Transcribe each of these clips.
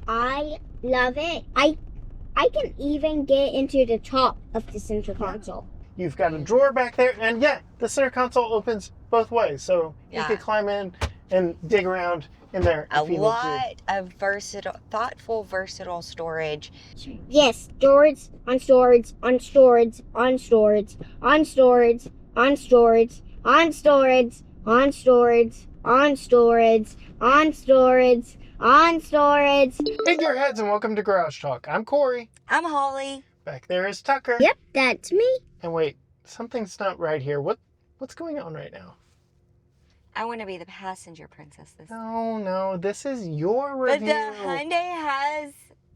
I love it. I can even get into the top of the center console. You've got a drawer back there, and yeah, the center console opens both ways, so you could climb in and dig around in there. A lot of thoughtful, versatile storage. Yes, storage, on storage, on storage, on storage, on storage, on storage, on storage, on storage, on storage, on storage, on storage. Hey gearheads, and welcome to Garage Talk. I'm Corey. I'm Holly. Back there is Tucker. Yep, that's me. And wait, something's not right here. What's going on right now? I want to be the passenger princess this time. No, this is your review. But the Hyundai has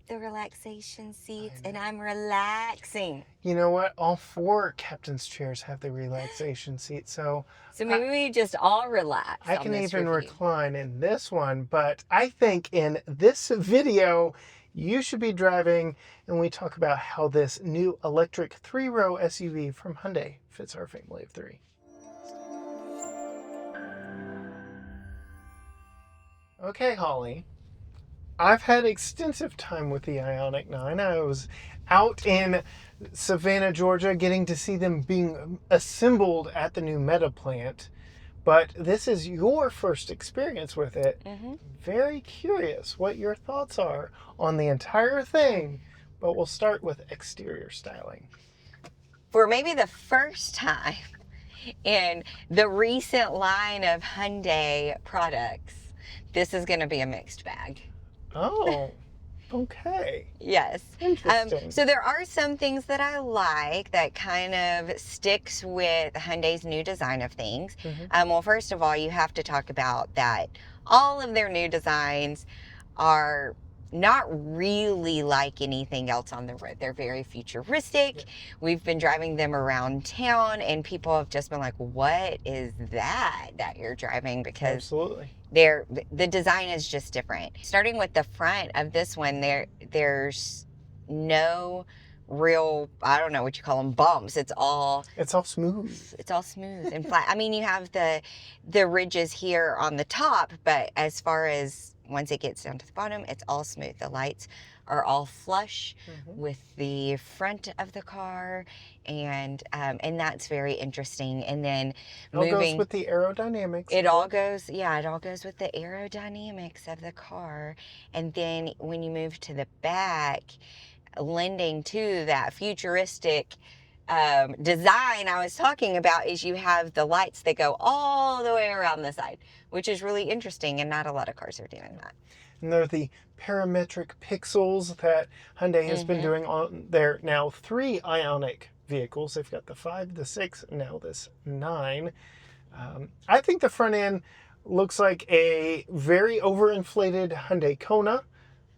the relaxation seats, and I'm relaxing. You know what? All four captain's chairs have the relaxation seat, so maybe we just all relax. I can even recline in this one, but I think in this video, you should be driving, and we talk about how this new electric 3-row SUV from Hyundai fits our family of 3. Okay, Holly, I've had extensive time with the IONIQ 9. I was out in Savannah, Georgia, getting to see them being assembled at the new Meta plant. But this is your first experience with it. Mm-hmm. Very curious what your thoughts are on the entire thing. But we'll start with exterior styling. For maybe the first time in the recent line of Hyundai products, this is going to be a mixed bag. Oh, okay. Yes. Interesting. So there are some things that I like that kind of sticks with Hyundai's new design of things. Mm-hmm. Well, first of all, you have to talk about that all of their new designs are not really like anything else on the road. They're very futuristic. Yeah. We've been driving them around town, and people have just been like, what is that you're driving? Because absolutely. The design is just different. Starting with the front of this one, there's no real, I don't know what you call them, bumps. It's all smooth. It's all smooth and flat. I mean, you have the ridges here on the top, but as far as once it gets down to the bottom, it's all smooth. The lights are all flush with the front of the car, and that's very interesting. And then it all goes with the aerodynamics. It all goes with the aerodynamics of the car. And then when you move to the back, lending to that futuristic design I was talking about, is you have the lights that go all the way around the side, which is really interesting, and not a lot of cars are doing that. And they're the parametric pixels that Hyundai has been doing on their now 3 IONIQ vehicles. They've got the 5, the 6, and now this 9. I think the front end looks like a very overinflated Hyundai Kona.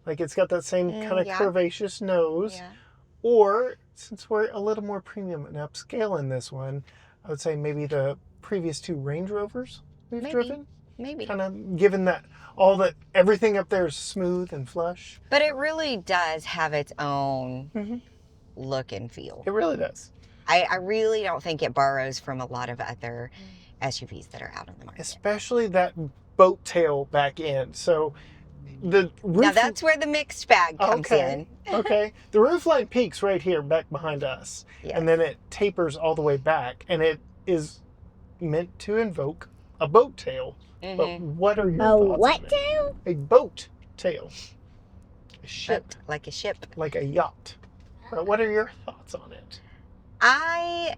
Like it's got that same kind of curvaceous nose. Yeah. Or, since we're a little more premium and upscale in this one, I would say maybe the previous 2 Range Rovers we've driven. Maybe. Kind of given that everything up there is smooth and flush. But it really does have its own look and feel. It really does. I really don't think it borrows from a lot of other SUVs that are out on the market. Especially that boat tail back end. So the roof... Now that's where the mixed bag comes in. Okay. The roofline peaks right here back behind us. Yes. And then it tapers all the way back. And it is meant to invoke a boat tail. But what are your thoughts on it? A what tail? A boat tail. A ship. Boat, like a ship. Like a yacht. But what are your thoughts on it? I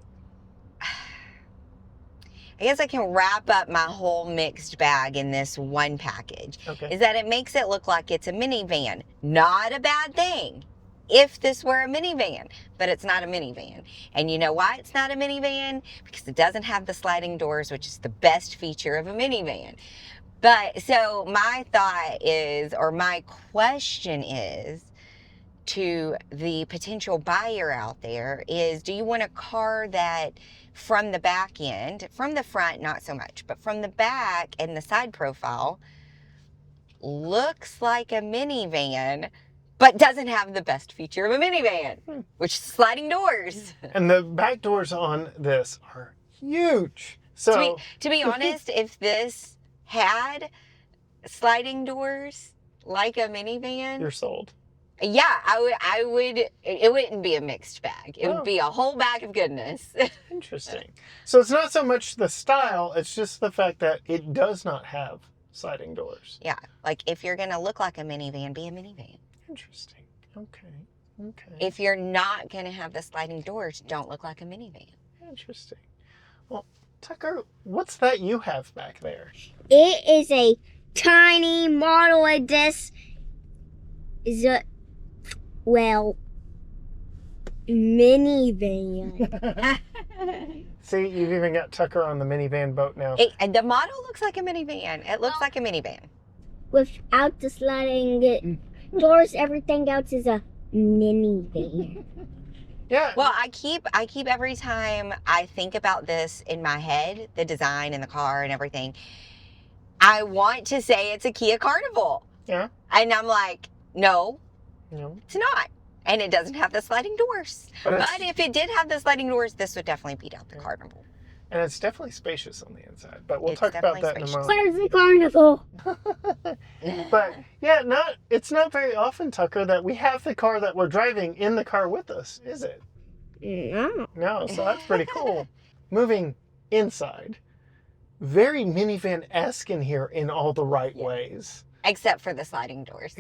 guess I can wrap up my whole mixed bag in this one package. Okay. Is that it makes it look like it's a minivan. Not a bad thing if this were a minivan, but it's not a minivan. And you know why it's not a minivan? Because it doesn't have the sliding doors, which is the best feature of a minivan. But so my thought is, or my question is, to the potential buyer out there is, do you want a car that from the back end, from the front, not so much, but from the back and the side profile, looks like a minivan, but doesn't have the best feature of a minivan, which is sliding doors. And the back doors on this are huge. So to be honest, if this had sliding doors, like a minivan, you're sold. Yeah, I would, it wouldn't be a mixed bag. It would be a whole bag of goodness. Interesting. So it's not so much the style, it's just the fact that it does not have sliding doors. Yeah, like if you're going to look like a minivan, be a minivan. Interesting. Okay. If you're not going to have the sliding doors, don't look like a minivan. Interesting. Well, Tucker, what's that you have back there? It is a tiny model of this. Is a minivan. See, you've even got Tucker on the minivan boat now. And the model looks like a minivan. It looks like a minivan. Without the sliding doors, everything else is a minivan. Yeah. Well, I keep every time I think about this in my head, the design and the car and everything, I want to say it's a Kia Carnival. Yeah. And I'm like, no, it's not. And it doesn't have the sliding doors. But if it did have the sliding doors, this would definitely beat out the Carnival. And it's definitely spacious on the inside. But we'll talk about that in a moment. Where's the Carnival? But yeah, it's not very often, Tucker, that we have the car that we're driving in the car with us, is it? No, so that's pretty cool. Moving inside. Very minivan-esque in here in all the right ways. Except for the sliding doors.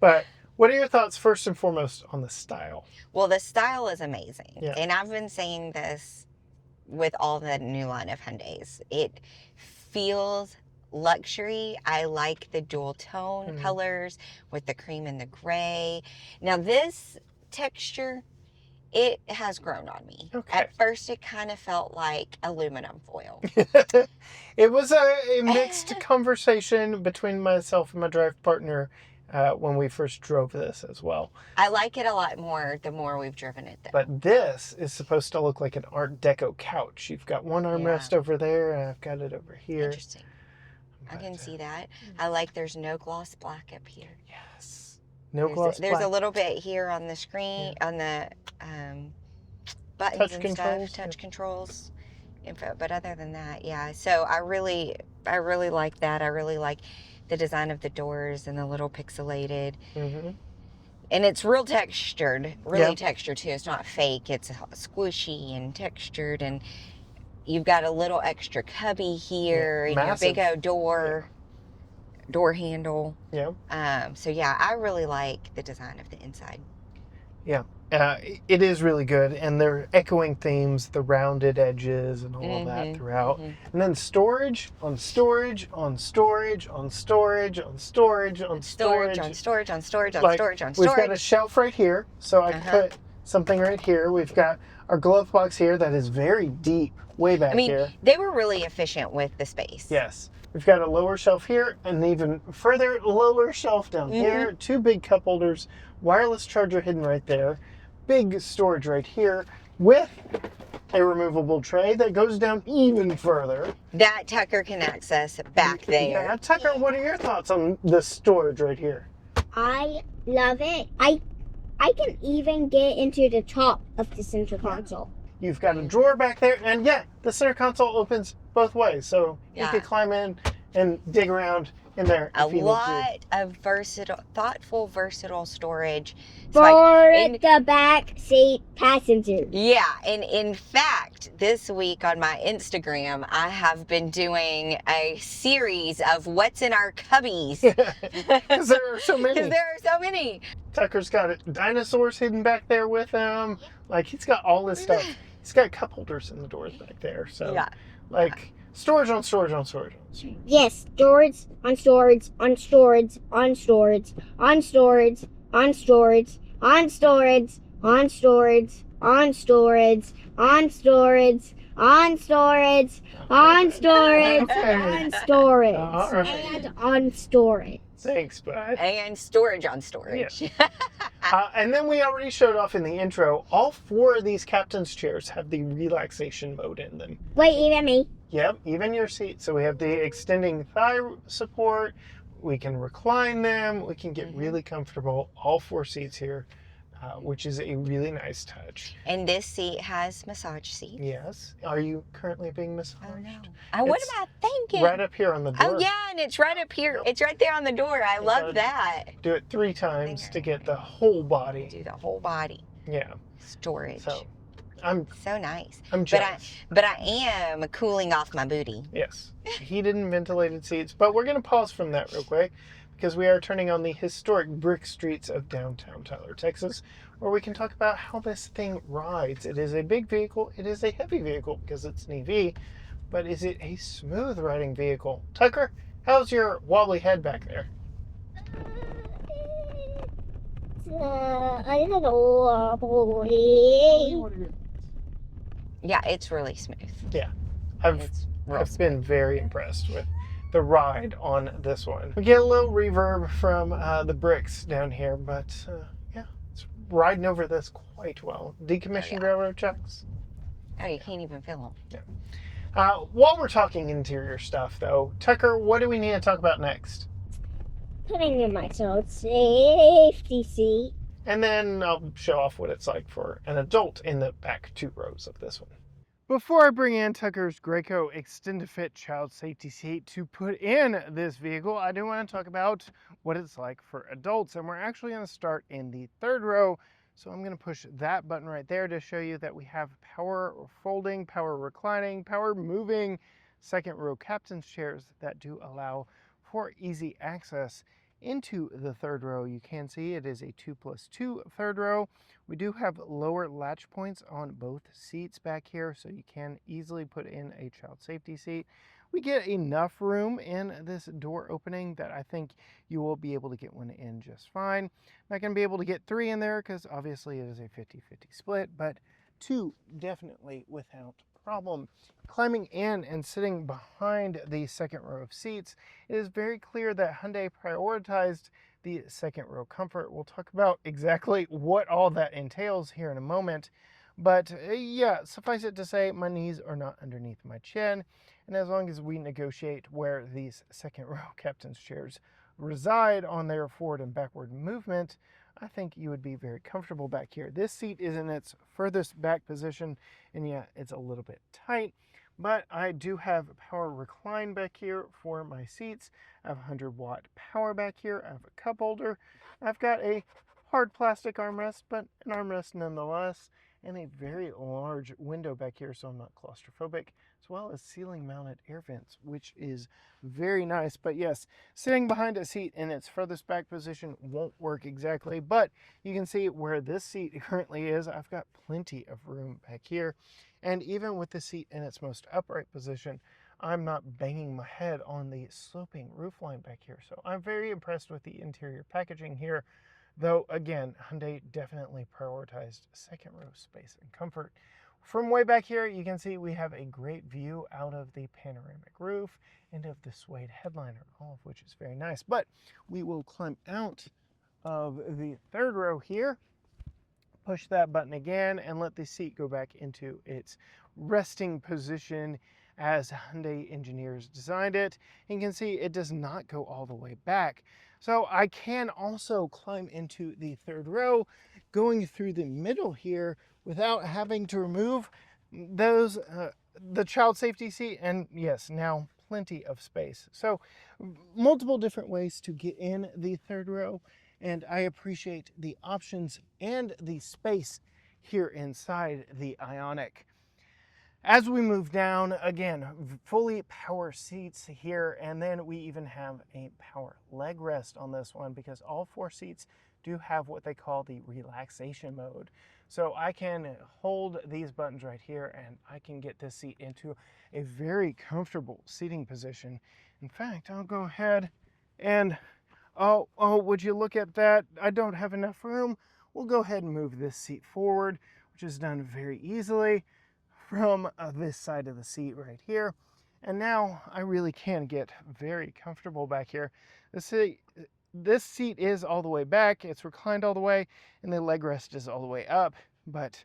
But what are your thoughts, first and foremost, on the style? Well, the style is amazing. Yeah. And I've been saying this with all the new line of Hyundais. It feels luxury. I like the dual tone colors with the cream and the gray. Now, this texture, it has grown on me. Okay. At first, it kind of felt like aluminum foil. It was a mixed conversation between myself and my drive partner when we first drove this as well. I like it a lot more the more we've driven it, though. But this is supposed to look like an Art Deco couch. You've got one armrest over there, and I've got it over here. Interesting. I can see that. I like there's no gloss black up here. Yes. No gloss black. There's a little bit here on the screen, on the buttons touch and controls, stuff, touch controls, info. But other than that, yeah. So I really like that. I really like the design of the doors and the little pixelated. And it's real textured, textured too. It's not fake. It's squishy and textured, and you've got a little extra cubby here, and your big old door handle. So yeah, I really like the design of the inside. Yeah. It is really good, and they're echoing themes, the rounded edges and all of that throughout. And then storage on storage on storage on storage on storage on storage on storage on storage on like, storage on we've storage. got a shelf right here, so I can put something right here. We've got our glove box here that is very deep, way back here. They were really efficient with the space. Yes. We've got a lower shelf here, and even further lower shelf down here. 2 big cup holders, wireless charger hidden right there. Big storage right here with a removable tray that goes down even further. That Tucker can access back there. Yeah, Tucker, what are your thoughts on the storage right here? I love it. I can even get into the top of the center console. You've got a drawer back there, and the center console opens both ways, so you can climb in and dig around in there. A lot of thoughtful, versatile storage. For the back seat passenger. Yeah, and in fact, this week on my Instagram, I have been doing a series of what's in our cubbies. Because there are so many. Tucker's got dinosaurs hidden back there with him. Like, he's got all this stuff. He's got cup holders in the doors back there. So, storage on storage on storage on storage. Yes, storage on storage on storage on storage on storage on storage on storage on storage on storage on storage on storage on storage on storage and on storage. Thanks, bud. And storage on storage. Yeah. And then we already showed off in the intro, all 4 of these captain's chairs have the relaxation mode in them. Wait, even me? Yep, even your seat. So we have the extending thigh support. We can recline them. We can get really comfortable. All 4 seats here. which is a really nice touch. And this seat has massage seats. Yes. Are you currently being massaged? Oh, no. What am I thinking? Right up here on the door. Oh, yeah, and it's right up here. Yep. It's right there on the door. I love that. Do it 3 times to get the whole body. Do the whole body. Yeah. Storage. So nice. I'm jealous. But I am cooling off my booty. Yes. Heated and ventilated seats. But we're going to pause from that real quick because we are turning on the historic brick streets of downtown Tyler, Texas, where we can talk about how this thing rides. It is a big vehicle. It is a heavy vehicle because it's an EV. But is it a smooth riding vehicle? Tucker, how's your wobbly head back there? I don't know, wobbly. Yeah, it's really smooth. Yeah. I've been very impressed with the ride on this one. We get a little reverb from the bricks down here, but yeah, it's riding over this quite well. Decommissioned railroad tracks. Oh, you can't even feel them. Yeah. While we're talking interior stuff, though, Tucker, what do we need to talk about next? Putting in my child safety seat. And then I'll show off what it's like for an adult in the back 2 rows of this one. Before I bring in Tucker's Graco Extend-to-Fit child safety seat to put in this vehicle, I do want to talk about what it's like for adults. And we're actually going to start in the 3rd row. So I'm going to push that button right there to show you that we have power folding, power reclining, power moving 2nd row captain's chairs that do allow for easy access into the 3rd row. You can see it is a 2+2 3rd row. We do have lower latch points on both seats back here, so you can easily put in a child safety seat. We get enough room in this door opening that I think you will be able to get one in just fine. Not going to be able to get 3 in there because obviously it is a 50-50 split, but 2 definitely without problem. Climbing in and sitting behind the 2nd row of seats, it is very clear that Hyundai prioritized the 2nd row comfort. We'll talk about exactly what all that entails here in a moment. But yeah, suffice it to say, my knees are not underneath my chin. And as long as we negotiate where these 2nd row captain's chairs reside on their forward and backward movement, I think you would be very comfortable back here. This seat is in its furthest back position, and yeah, it's a little bit tight, but I do have power recline back here for my seats. I have 100-watt power back here. I have a cup holder. I've got a hard plastic armrest, but an armrest nonetheless, and a very large window back here so I'm not claustrophobic, as well as ceiling mounted air vents, which is very nice. But yes, sitting behind a seat in its furthest back position won't work exactly, but you can see where this seat currently is. I've got plenty of room back here, and even with the seat in its most upright position, I'm not banging my head on the sloping roofline back here. So I'm very impressed with the interior packaging here. Though, again, Hyundai definitely prioritized 2nd row space and comfort. From way back here, you can see we have a great view out of the panoramic roof and of the suede headliner, all of which is very nice. But we will climb out of the 3rd row here, push that button again, and let the seat go back into its resting position as Hyundai engineers designed it. And you can see it does not go all the way back. So I can also climb into the 3rd row, going through the middle here without having to remove those the child safety seat, and yes, now plenty of space. So multiple different ways to get in the 3rd row, and I appreciate the options and the space here inside the IONIQ. As we move down, again, fully power seats here, and then we even have a power leg rest on this one because all 4 seats do have what they call the relaxation mode. So I can hold these buttons right here and I can get this seat into a very comfortable seating position. In fact, I'll go ahead and, oh, would you look at that? I don't have enough room. We'll go ahead and move this seat forward, which is done very easily from this side of the seat right here. And now I really can get very comfortable back here. This seat is all the way back, it's reclined all the way, and the leg rest is all the way up, but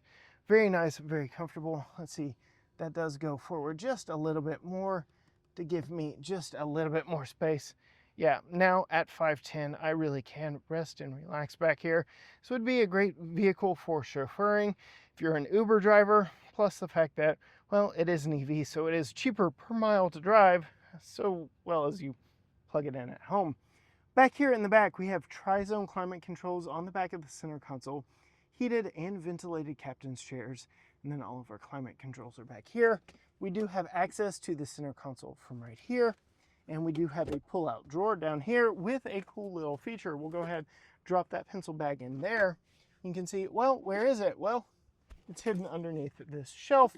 very nice, very comfortable. Let's see, that does go forward just a little bit more to give me just a little bit more space. yeah, now at 5'10", I really can rest and relax back here. So it would be a great vehicle for chauffeuring if you're an Uber driver, plus the fact that, well, it is an EV, so it is cheaper per mile to drive, so well as you plug it in at home. Back here in the back, we have tri-zone climate controls on the back of the center console, heated and ventilated captain's chairs, and then all of our climate controls are back here. We do have access to the center console from right here. And we do have a pull-out drawer down here with a cool little feature. We'll go ahead, drop that pencil bag in there. You can see, well, where is it? Well, it's hidden underneath this shelf,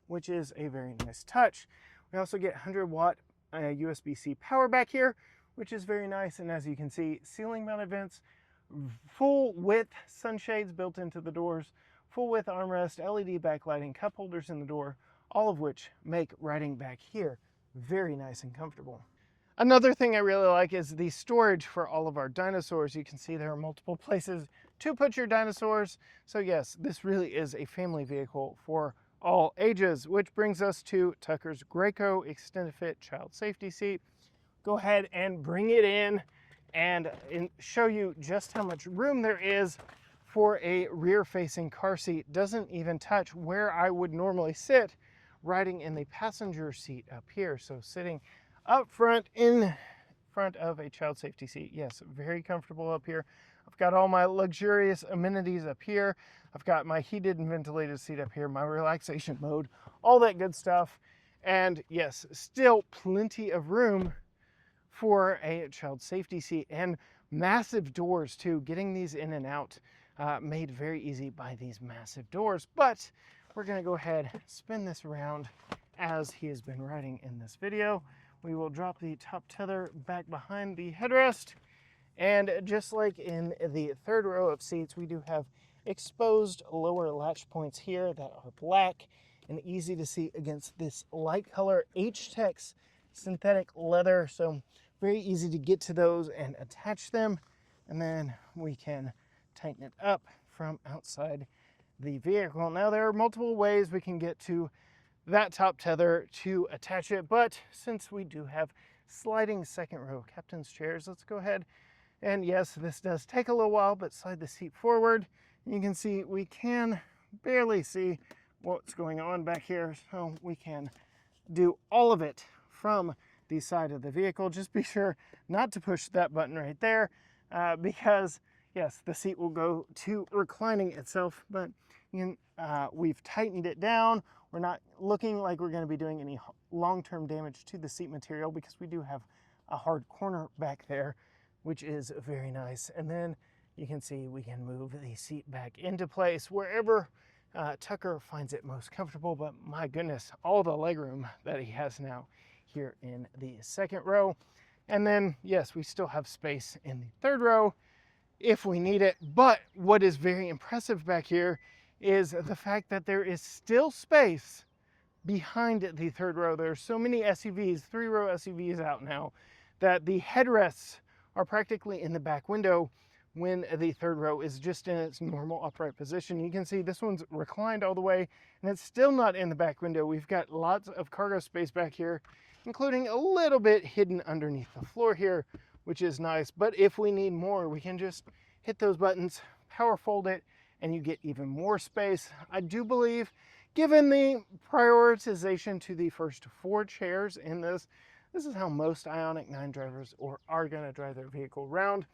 which is a very nice touch. We also get 100-watt USB-C power back here, which is very nice. And as you can see, ceiling mounted vents, full width sunshades built into the doors, full width armrest, LED backlighting, cup holders in the door, all of which make riding back here very nice and comfortable. Another thing I really like is the storage for all of our dinosaurs. You can see there are multiple places to put your dinosaurs. So yes, this really is a family vehicle for all ages, which brings us to Tucker's Graco Extended Fit Child Safety Seat. Go ahead and bring it in and show you just how much room there is for a rear-facing car seat. Doesn't even touch where I would normally sit riding in the passenger seat up here. So sitting up front in front of a child safety seat. Yes, very comfortable up here. I've got all my luxurious amenities up here. I've got my heated and ventilated seat up here, my relaxation mode, all that good stuff. And yes, still plenty of room for a child safety seat and massive doors too. Getting these in and out made very easy by these massive doors. But we're going to go ahead, spin this around as he has been riding in this video. We will drop the top tether back behind the headrest. And just like in the third row of seats, we do have exposed lower latch points here that are black and easy to see against this light color H-Tex synthetic leather. So very easy to get to those and attach them. And then we can tighten it up from outside the vehicle. Now there are multiple ways we can get to that top tether to attach it, but since we do have sliding second row captain's chairs, let's go ahead and yes, this does take a little while, but slide the seat forward. You can see we can barely see what's going on back here, so we can do all of it from the side of the vehicle. Just be sure not to push that button right there because yes, the seat will go to reclining itself, but we've tightened it down. We're not looking like we're going to be doing any long-term damage to the seat material because we do have a hard corner back there, which is very nice. And then you can see we can move the seat back into place wherever Tucker finds it most comfortable. But my goodness, all the legroom that he has now here in the second row. And then, yes, we still have space in the third row if we need it. But what is very impressive back here is the fact that there is still space behind the third row. There are so many SUVs, three-row SUVs out now, that the headrests are practically in the back window when the third row is just in its normal upright position. You can see this one's reclined all the way, and it's still not in the back window. We've got lots of cargo space back here, including a little bit hidden underneath the floor here, which is nice. But if we need more, we can just hit those buttons, power fold it, and you get even more space. I do believe, given the prioritization to the first 4 chairs in this is how most IONIQ 9 drivers are going to drive their vehicle around.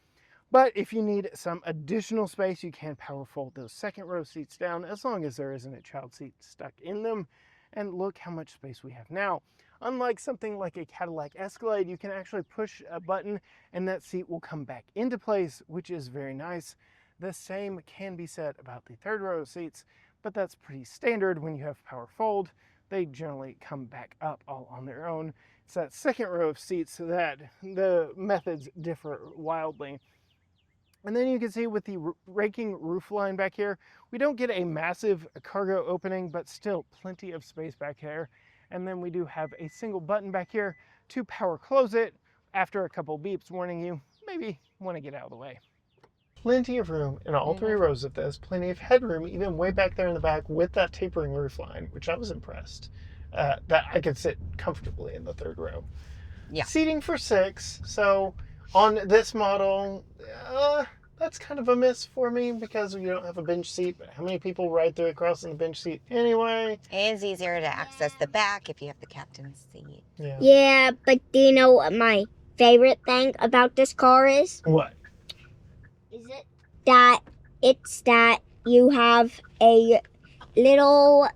But if you need some additional space, you can power fold those second row seats down as long as there isn't a child seat stuck in them. And look how much space we have now. Unlike something like a Cadillac Escalade, you can actually push a button and that seat will come back into place, which is very nice. The same can be said about the third row seats, but that's pretty standard when you have power fold. They generally come back up all on their own. It's that second row of seats that the methods differ wildly. And then you can see with the raking roof line back here, we don't get a massive cargo opening, but still plenty of space back here. And then we do have a single button back here to power close it after a couple beeps warning you maybe want to get out of the way. Plenty of room in all 3 rows of this, plenty of headroom, even way back there in the back with that tapering roof line, which I was impressed that I could sit comfortably in the third row. Yeah. Seating for 6. So on this model, that's kind of a miss for me because you don't have a bench seat. But how many people ride through across in the bench seat anyway? And it's easier to access the back if you have the captain's seat. Yeah. Yeah, but do you know what my favorite thing about this car is? What? Is it that you have a little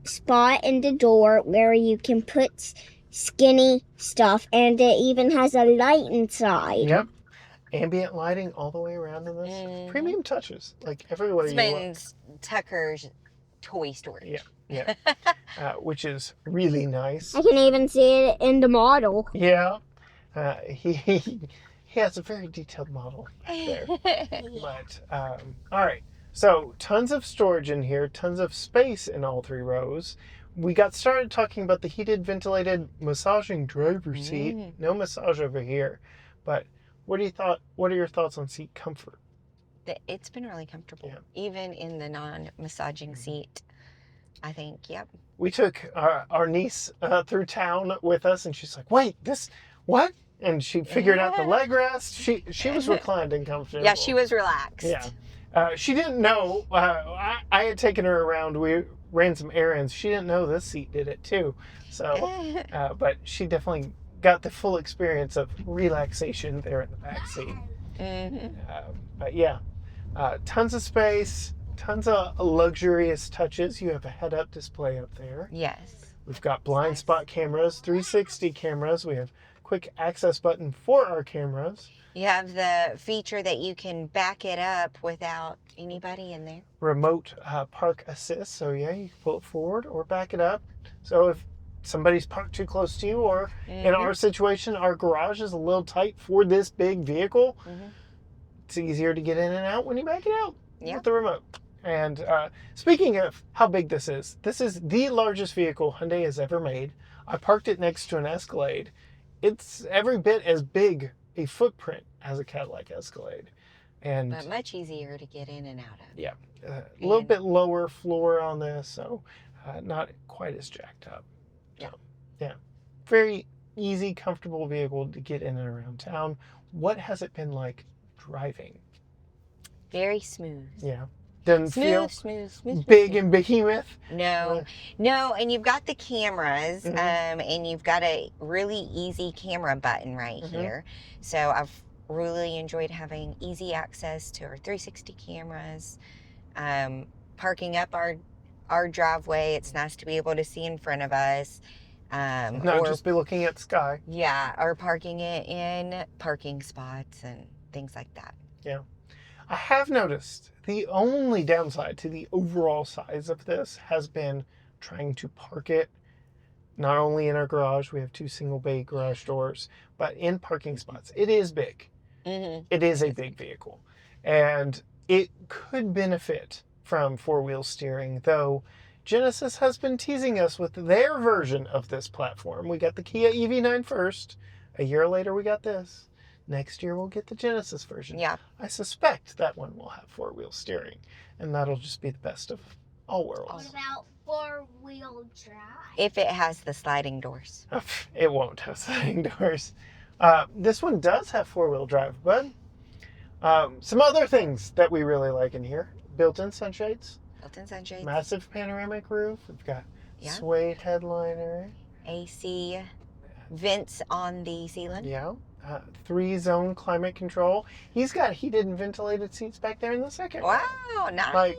spot in the door where you can put skinny stuff, and it even has a light inside. Yep. Ambient lighting all the way around in this. Premium touches, like everywhere you look. Tucker's toy storage. Yeah. Which is really nice. I can even see it in the model. Yeah. He has a very detailed model back there. But, all right. So, tons of storage in here, tons of space in all 3 rows. We got started talking about the heated, ventilated, massaging driver's seat. No massage over here. But what are your thoughts on seat comfort? It's been really comfortable. Yeah. Even in the non-massaging seat, I think, yep. We took our niece through town with us, and she's like, wait, what? And she figured out the leg rest. She was reclined and comfortable. Yeah, she was relaxed. Yeah. She didn't know. I had taken her around. We ran some errands. She didn't know this seat did it too. So, but she definitely got the full experience of relaxation there in the back seat. But yeah, tons of space, tons of luxurious touches. You have a head-up display up there. Yes. We've got blind spot cameras, 360 cameras. We have quick access button for our cameras. You have the feature that you can back it up without anybody in there. Remote park assist. So yeah, you can pull it forward or back it up. So if somebody's parked too close to you, or in our situation, our garage is a little tight for this big vehicle, it's easier to get in and out when you back it out with the remote. And speaking of how big this is the largest vehicle Hyundai has ever made. I parked it next to an Escalade. It's every bit as big a footprint as a Cadillac Escalade. But much easier to get in and out of. Yeah. A little bit lower floor on this, so not quite as jacked up. Yeah. So, yeah. Very easy, comfortable vehicle to get in and around town. What has it been like driving? Very smooth. Yeah. Doesn't feel smooth. big and behemoth. No, and you've got the cameras, and you've got a really easy camera button right here. So I've really enjoyed having easy access to our 360 cameras. Parking up our driveway, it's nice to be able to see in front of us. Not just be looking at the sky. Yeah, or parking it in parking spots and things like that. Yeah. I have noticed the only downside to the overall size of this has been trying to park it not only in our garage, we have 2 single bay garage doors, but in parking spots. It is big. It is a big vehicle. And it could benefit from 4-wheel steering, though Genesis has been teasing us with their version of this platform. We got the Kia EV9 first. A year later, we got this. Next year, we'll get the Genesis version. Yeah. I suspect that one will have 4-wheel steering, and that'll just be the best of all worlds. What about 4-wheel drive? If it has the sliding doors. It won't have sliding doors. This one does have 4-wheel drive, but some other things that we really like in here. Built-in sunshades. Built-in sunshades. Massive panoramic roof. We've got suede headliner. AC vents on the ceiling. Yeah. 3-zone climate control. He's got heated and ventilated seats back there in the second row. Wow, nice. Like,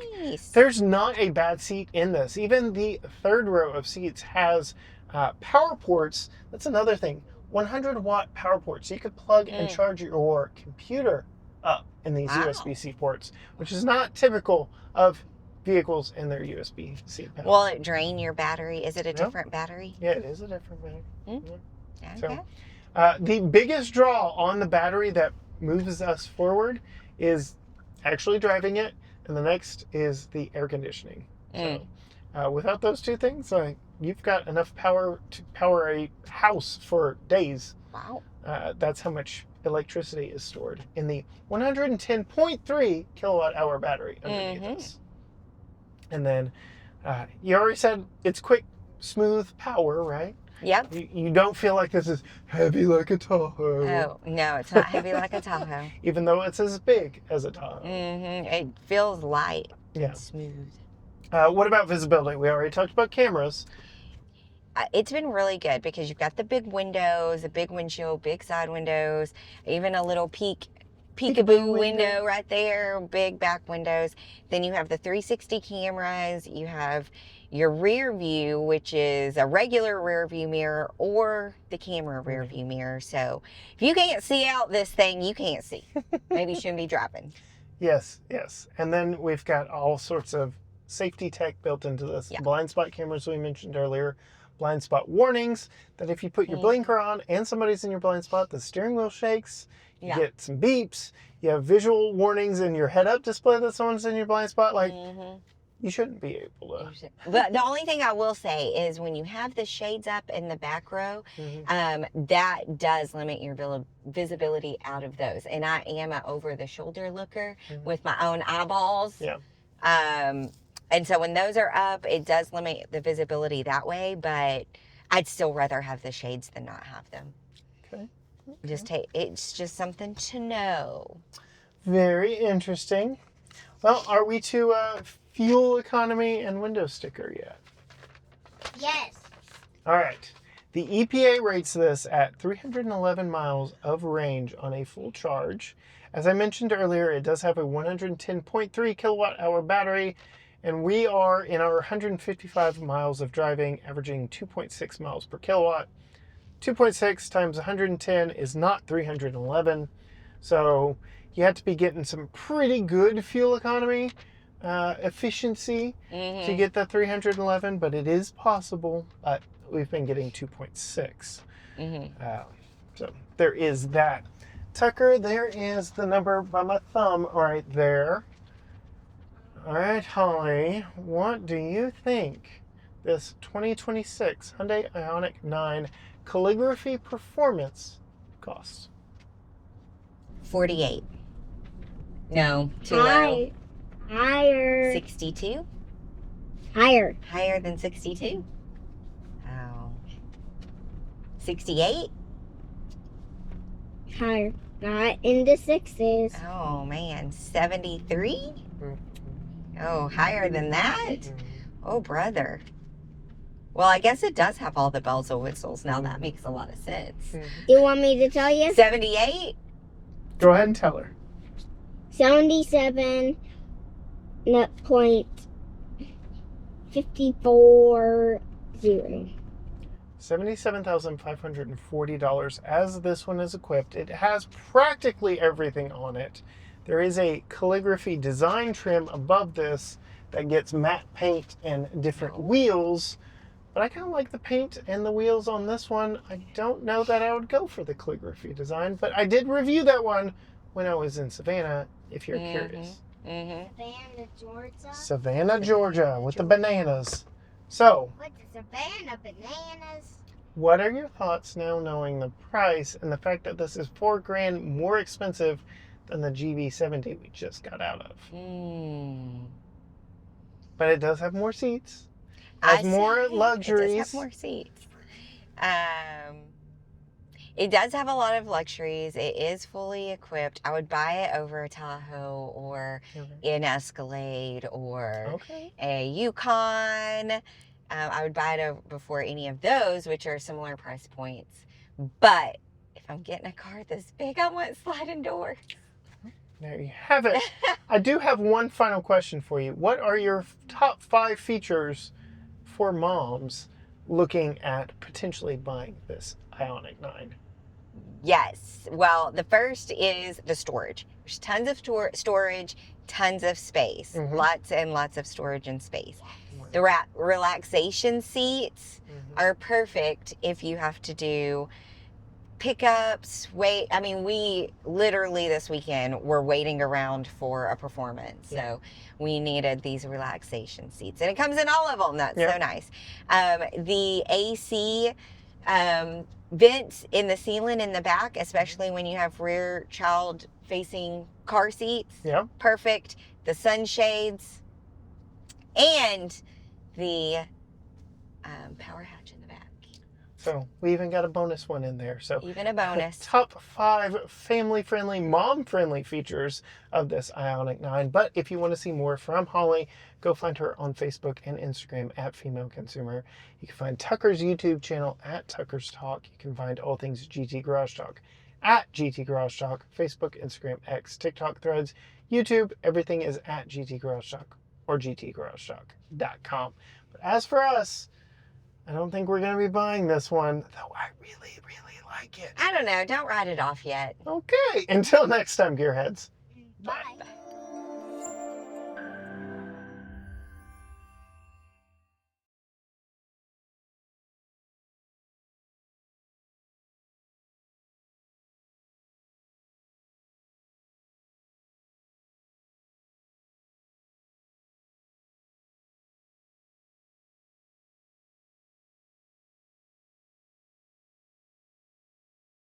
there's not a bad seat in this. Even the third row of seats has power ports. That's another thing. 100-watt power ports. So you could plug and charge your computer up in these USB-C ports, which is not typical of vehicles in their USB-C power. Will it drain your battery? Is it a different battery? Yeah, it is a different battery. Okay. So, the biggest draw on the battery that moves us forward is actually driving it, and the next is the air conditioning. So, without those 2 things, you've got enough power to power a house for days. Wow. That's how much electricity is stored in the 110.3 kilowatt hour battery underneath this. And then you already said it's quick, smooth power, right? Yep. You don't feel like this is heavy like a Tahoe. Oh, no, it's not heavy like a Tahoe. Even though it's as big as a Tahoe. It feels light Yeah. and smooth. What about visibility? We already talked about cameras. It's been really good because you've got the big windows, a big windshield, big side windows, even a little peekaboo window right there, big back windows. Then you have the 360 cameras. You have your rear view, which is a regular rear view mirror or the camera rear view mirror. So if you can't see out this thing, you can't see. Maybe you shouldn't be driving. Yes. And then we've got all sorts of safety tech built into this. Yeah. Blind spot cameras we mentioned earlier. Blind spot warnings that if you put your blinker on and somebody's in your blind spot, the steering wheel shakes. You get some beeps. You have visual warnings in your head-up display that someone's in your blind spot. Like, you shouldn't be able to. But the only thing I will say is when you have the shades up in the back row, that does limit your visibility out of those. And I am an over-the-shoulder looker with my own eyeballs. Yeah. And so when those are up, it does limit the visibility that way. But I'd still rather have the shades than not have them. Okay. It's just something to know. Very interesting. Well, are we to fuel economy and window sticker yet? Yes. All right. The EPA rates this at 311 miles of range on a full charge. As I mentioned earlier, it does have a 110.3 kilowatt hour battery, and we are in our 155 miles of driving, averaging 2.6 miles per kilowatt. 2.6 times 110 is not 311, so you have to be getting some pretty good fuel economy efficiency to get that 311, but it is possible. But we've been getting 2.6. So there is that. Tucker, there is the number by my thumb right there. All right, Holly, what do you think this 2026 Hyundai IONIQ 9 Calligraphy Performance costs? 48. No, too low. Higher. 62? Higher. Higher than 62? Oh. 68? Higher. Not in the 60s. Oh, man. 73? Oh, higher than that? Oh, brother. Well, I guess it does have all the bells and whistles. Now that makes a lot of sense. Do you want me to tell you? 78? Go ahead and tell her. 77.54. $77,540 as this one is equipped. It has practically everything on it. There is a calligraphy design trim above this that gets matte paint and different wheels, but I kind of like the paint and the wheels on this one. I don't know that I would go for the calligraphy design, but I did review that one when I was in Savannah, if you're curious. Savannah, Georgia. Savannah, Georgia, with the bananas. So, What the Savannah bananas? what are your thoughts now knowing the price and the fact that this is $4,000 more expensive than the GV70 we just got out of? But it does have more seats. Has more luxuries. It does have more seats. It does have a lot of luxuries. It is fully equipped. I would buy it over a Tahoe or an Escalade or a Yukon. I would buy it before any of those, which are similar price points. But if I'm getting a car this big, I want sliding doors. There you have it. I do have one final question for you. What are your top 5 features for moms looking at potentially buying this IONIQ 9? Yes. Well, the first is the storage. There's tons of storage, tons of space. Lots and lots of storage and space. The relaxation seats are perfect if you have to do pickups, I mean, we literally this weekend were waiting around for a performance. So we needed these relaxation seats. And it comes in all of them. That's so nice. The AC vents in the ceiling in the back, especially when you have rear child facing car seats. Perfect. The sunshades and the power hatch in the back. So we even got a bonus one in there. So even a bonus. Top 5 family-friendly, mom-friendly features of this IONIQ 9. But if you want to see more from Holly, go find her on Facebook and Instagram at Female Consumer. You can find Tucker's YouTube channel at Tucker's Talk. You can find all things GT Garage Talk at GT Garage Talk, Facebook, Instagram, X, TikTok, Threads, YouTube. Everything is at GT Garage Talk or gtgaragetalk.com. But as for us, I don't think we're going to be buying this one, though I really, really like it. I don't know. Don't write it off yet. Okay. Until next time, Gearheads. Bye.